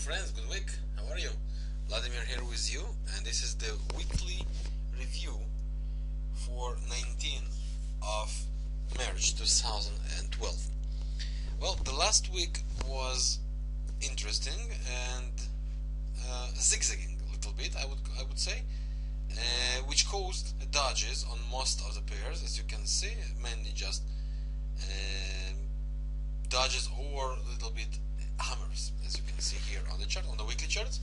friends, good week. How are you? Vladimir here with you, and this is the weekly review for 19th of March 2012. Well, the last week was interesting and zigzagging a little bit, I would say, which caused dodges on most of the pairs, as you can see, mainly just dodges or a little bit hammers, as you can see here on the chart, on the weekly charts.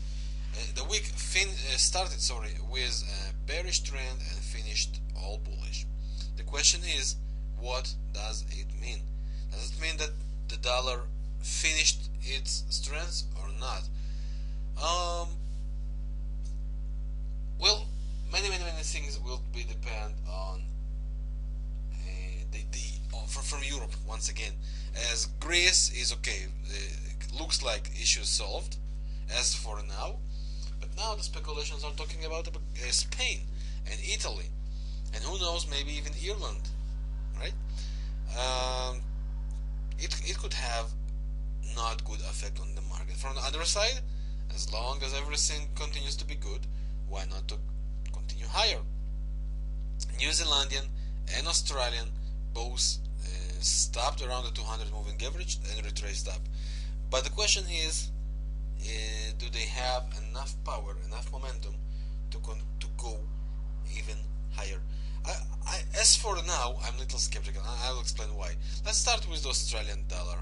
The week started with a bearish trend and finished all bullish. The question is, what does it mean? Does it mean that the dollar finished its strength or not? Well, many things will be depend on from Europe once again. As Greece is okay, looks like issue solved as for now, but now the speculations are talking about Spain and Italy, and who knows, maybe even Ireland, right? It could have not good effect on the market. From the other side, as long as everything continues to be good, why not to continue higher? New Zealandian and Australian both stopped around the 200 moving average and retraced up. But the question is, do they have enough power, enough momentum to go even higher? As for now, I'm a little skeptical. I'll explain why. Let's start with the Australian dollar.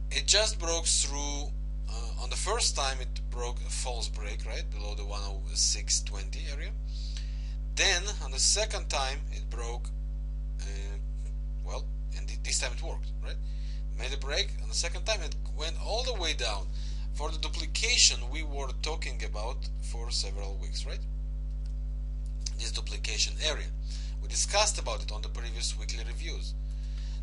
It just broke through. On the first time, it broke a false break, right, below the 106.20 area. Then, on the second time, it broke. Well, and this time it worked, right? Made a break. On the second time, it went all the way down for the duplication we were talking about for several weeks, right? This duplication area. We discussed about it on the previous weekly reviews.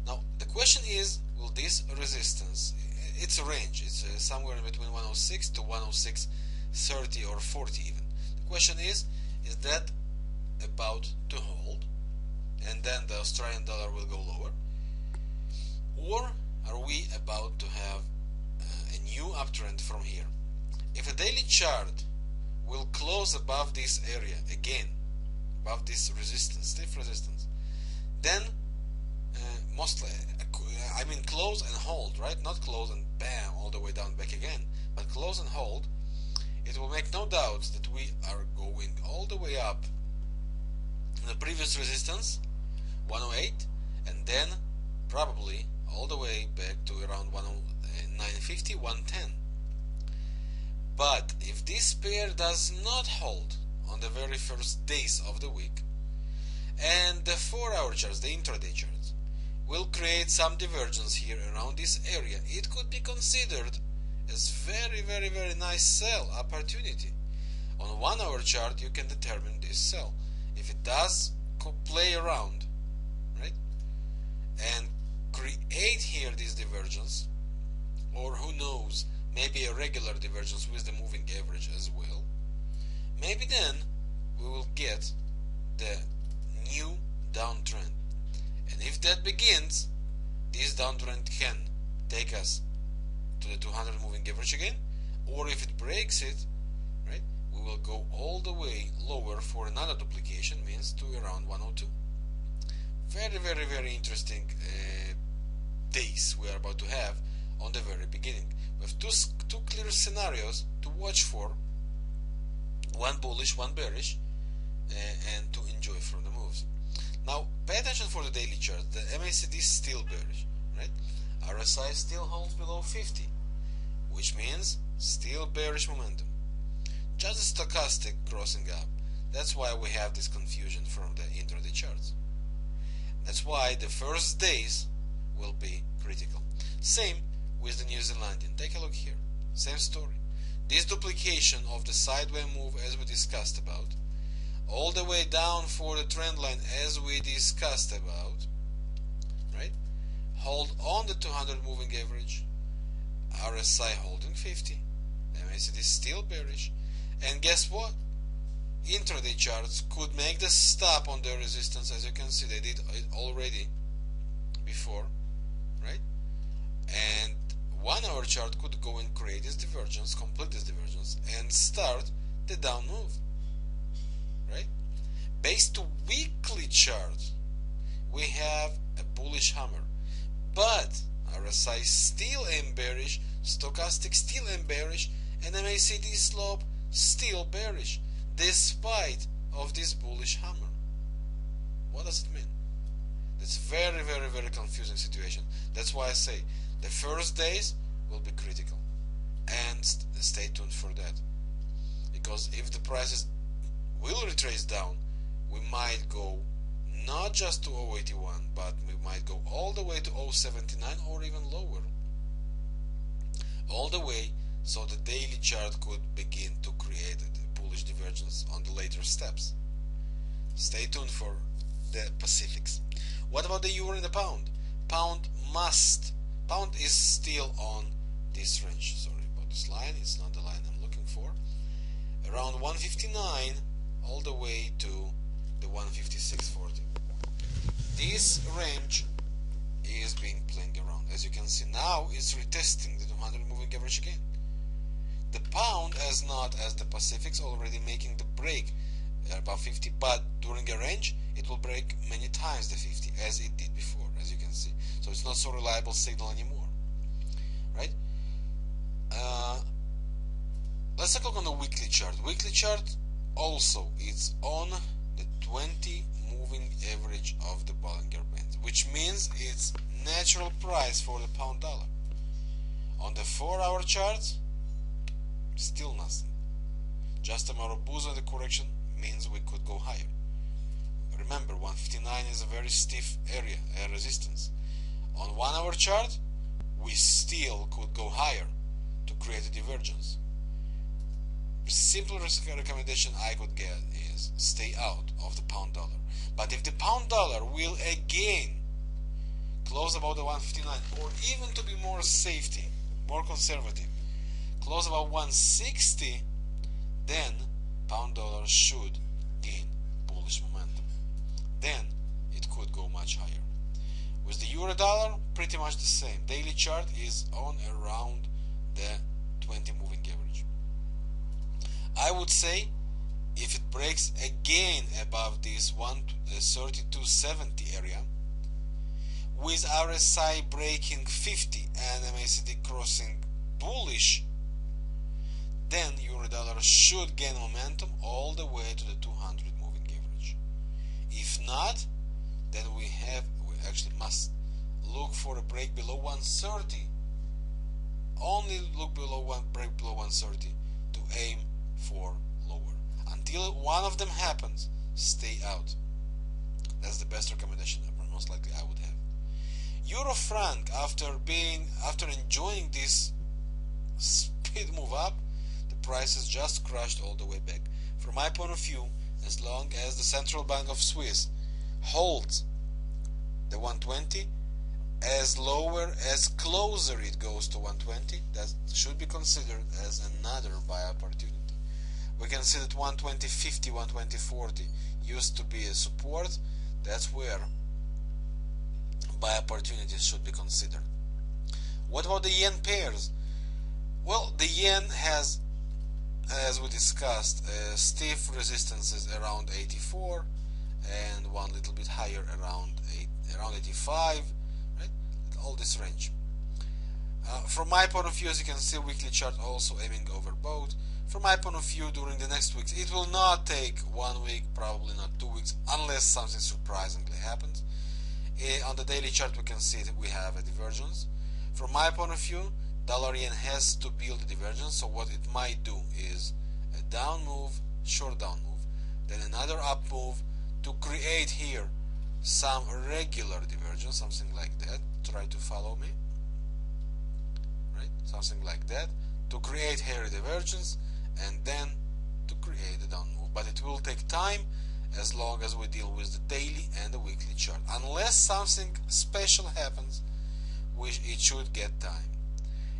Now, the question is, will this resistance, it's a range, it's somewhere between 106 to 106.30 or 40 even. The question is that about to hold, and then the Australian dollar will go lower? Or are we about to have a new uptrend from here? If a daily chart will close above this area again, above this resistance, stiff resistance, then mostly, I mean close and hold, right? Not close and bam all the way down back again, but close and hold. It will make no doubt that we are going all the way up in the previous resistance, 108, and then probably all the way back to around 109.50, 110. But if this pair does not hold on the very first days of the week, and the 4-hour charts, the intraday charts, will create some divergence here around this area, it could be considered as very nice sell opportunity. On a 1-hour chart, you can determine this sell. If it does play around, right, and create here this divergence, or who knows, maybe a regular divergence with the moving average as well, maybe then we will get the new downtrend. And if that begins, this downtrend can take us to the 200 moving average again, or if it breaks it, right, we will go all the way lower for another duplication, means to around 102. Very interesting days we are about to have on the very beginning. We have two clear scenarios to watch for, one bullish, one bearish, and to enjoy from the moves. Now, pay attention for the daily chart. The MACD is still bearish, right? RSI still holds below 50, which means still bearish momentum. Just a stochastic crossing up. That's why we have this confusion from the intraday charts. That's why the first days will be critical. Same with the New Zealandian. Take a look here. Same story. This duplication of the sideways move, as we discussed about, all the way down for the trend line, as we discussed about, right? Hold on the 200 moving average, RSI holding 50, MACD still bearish, and guess what? Intraday charts could make the stop on their resistance. As you can see, they did it already before, right? And 1 hour chart could go and create this divergence. divergence, complete this divergence, and start the down move, right? Based to weekly chart, we have a bullish hammer, but RSI still bearish, stochastic still bearish, and MACD slope still bearish, despite of this bullish hammer. What does it mean? It's very, very, very confusing situation. That's why I say the first days will be critical, and stay tuned for that. Because if the prices will retrace down, we might go not just to 081, but we might go all the way to 079 or even lower. All the way, so the daily chart could begin to create a bullish divergence on the later steps. Stay tuned for the Pacifics. What about the euro and the pound? Pound is still on this range. Sorry about this line, it's not the line I'm looking for. Around 159 all the way to the 156.40. This range is being playing around. As you can see, now it's retesting the 200 moving average again. The pound, as not as the Pacifics, already making the break above 50, but during a range it will break many times the 50 as it did before, as you can see. So it's not so reliable signal anymore, right? Let's take a look on the weekly chart. Weekly chart also it's on the 20 moving average of the Bollinger Band, which means it's natural price for the pound dollar. On the 4-hour chart, still nothing. Just a Marubozu and the correction means we could go higher. Remember, 159 is a very stiff area, a resistance. On 1-hour chart, we still could go higher to create a divergence. Simple recommendation I could get is stay out of the pound dollar. But if the pound dollar will again close about the 159, or even to be more safety, more conservative, close about 160, then pound dollar should gain bullish momentum. Then it could go much higher. With the euro dollar, pretty much the same. Daily chart is on around the 20 moving average. I would say if it breaks again above this 132.70 area, with RSI breaking 50 and MACD crossing bullish, then euro dollar should gain momentum all the way to the 200 moving average. If not, then we actually must look for a break below 130. Only look break below 130 to aim for lower. Until one of them happens, stay out. That's the best recommendation most likely I would have. Euro franc, after enjoying this speed move up, the price has just crashed all the way back. From my point of view, as long as the Central Bank of Swiss holds the 120, as lower as closer it goes to 120, that should be considered as another buy opportunity. We can see that 120.50, 120.40 used to be a support. That's where buy opportunities should be considered. What about the yen pairs? Well, the yen has, as we discussed, stiff resistances around 84 and one little bit higher around 85, right? All this range. From my point of view, as you can see, weekly chart also aiming over both. From my point of view, during the next weeks, it will not take 1 week, probably not 2 weeks, unless something surprisingly happens. On the daily chart, we can see that we have a divergence. From my point of view, dollar yen has to build a divergence, so what it might do is a down move, short down move, then another up move to create here some regular divergence, something like that. Try to follow me, right? Something like that to create here a divergence, and then to create a down move. But it will take time, as long as we deal with the daily and the weekly chart. Unless something special happens, it should get time.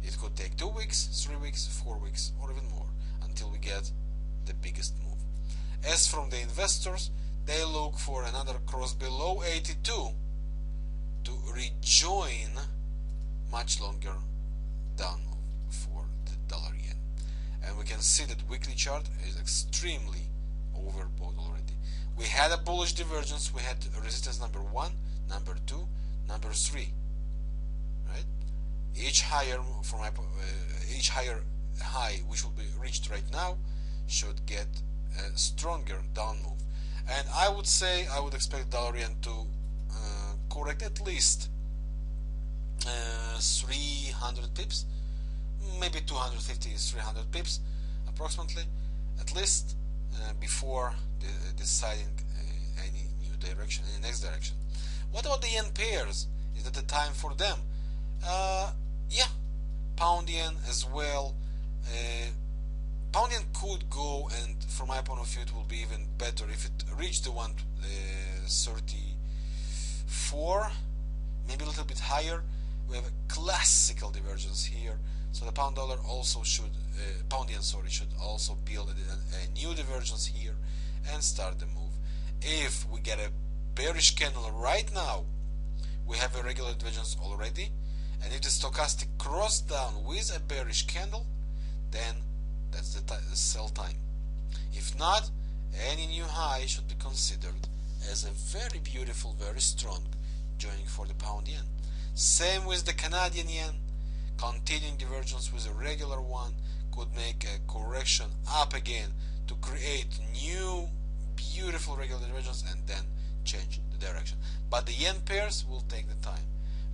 It could take 2 weeks, 3 weeks, 4 weeks, or even more, until we get the biggest move. As from the investors, they look for another cross below 82 to rejoin much longer down move for the dollar yen. can see that weekly chart is extremely overbought already. We had a bullish divergence. We had resistance number 1, number 2, number 3. Right? Each higher each higher high which will be reached right now should get a stronger down move. And I would say I would expect dollar yen to correct at least 300 pips, maybe 250 300 pips approximately, at least, before deciding any new direction, any next direction. What about the yen pairs? Is that the time for them? Yeah, pound yen as well. Pound yen could go, and from my point of view it will be even better if it reached the 134, maybe a little bit higher. We have a classical divergence here, so the pound dollar also should, pound yen sorry, should also build a new divergence here and start the move. If we get a bearish candle right now, we have a regular divergence already, and if the stochastic cross down with a bearish candle, then that's the sell time. If not, any new high should be considered as a very beautiful, very strong joining for the pound yen. Same with the Canadian yen. Continuing divergence with a regular one could make a correction up again to create new beautiful regular divergence and then change the direction. But the yen pairs will take the time.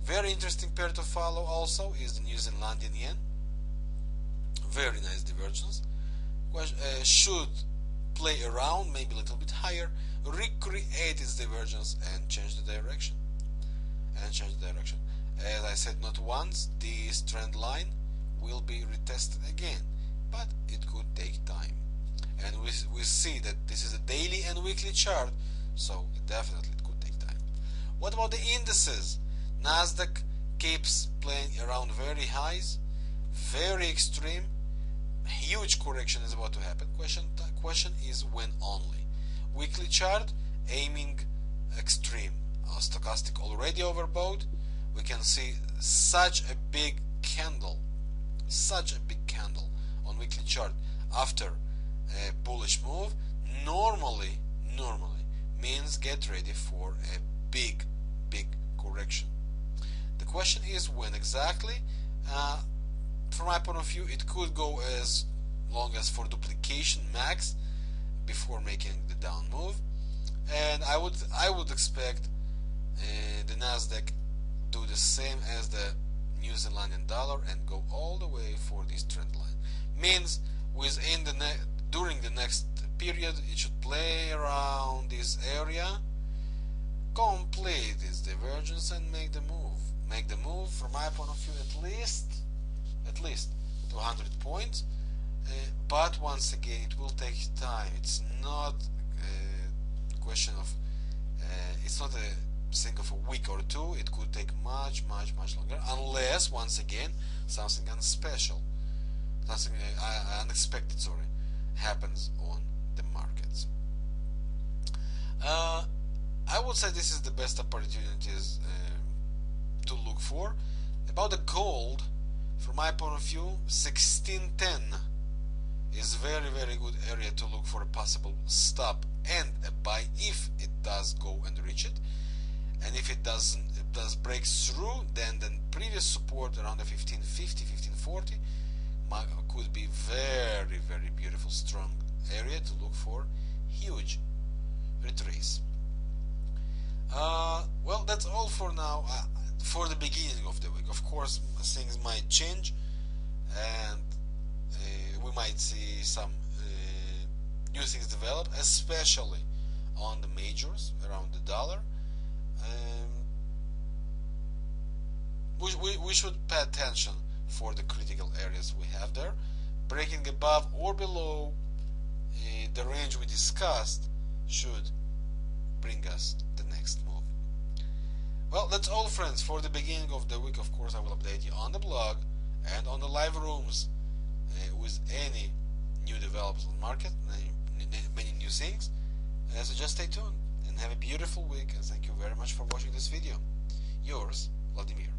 Very interesting pair to follow also is the New Zealandian yen. Very nice divergence. Should play around, maybe a little bit higher, recreate its divergence and change the direction. As I said not once, this trend line will be retested again, but it could take time. And we see that this is a daily and weekly chart, so definitely it could take time. What about the indices? Nasdaq keeps playing around very highs, very extreme. Huge correction is about to happen. Question is when only. Weekly chart aiming extreme. Stochastic already overbought. We can see such a big candle on weekly chart after a bullish move. Normally means get ready for a big correction. The question is when exactly. From my point of view, it could go as long as for duplication max before making the down move, and I would expect the Nasdaq do the same as the New Zealandian dollar and go all the way for this trend line. Means within during the next period it should play around this area, complete its divergence and make the move. From my point of view, at least 200 points, but once again it will take time. It's not a question of it's not a thing of a week or two. It could take much longer, unless once again something unspecial, something unexpected happens on the markets. I would say this is the best opportunities to look for. About the gold, from my point of view, 1610 is very good area to look for a possible stop and a buy if it does go and reach it. And if it does break through, then the previous support around the 1550, 1540 could be very beautiful, strong area to look for huge retrace. Well, that's all for now. For the beginning of the week, of course, things might change, and we might see some new things develop, especially on the majors around the dollar. We should pay attention for the critical areas we have there. Breaking above or below the range we discussed should bring us the next move. Well, that's all, friends, for the beginning of the week. Of course, I will update you on the blog and on the live rooms with any new developments on the market, many new things. So just stay tuned and have a beautiful week, and thank you very much for watching this video. Yours, Vladimir.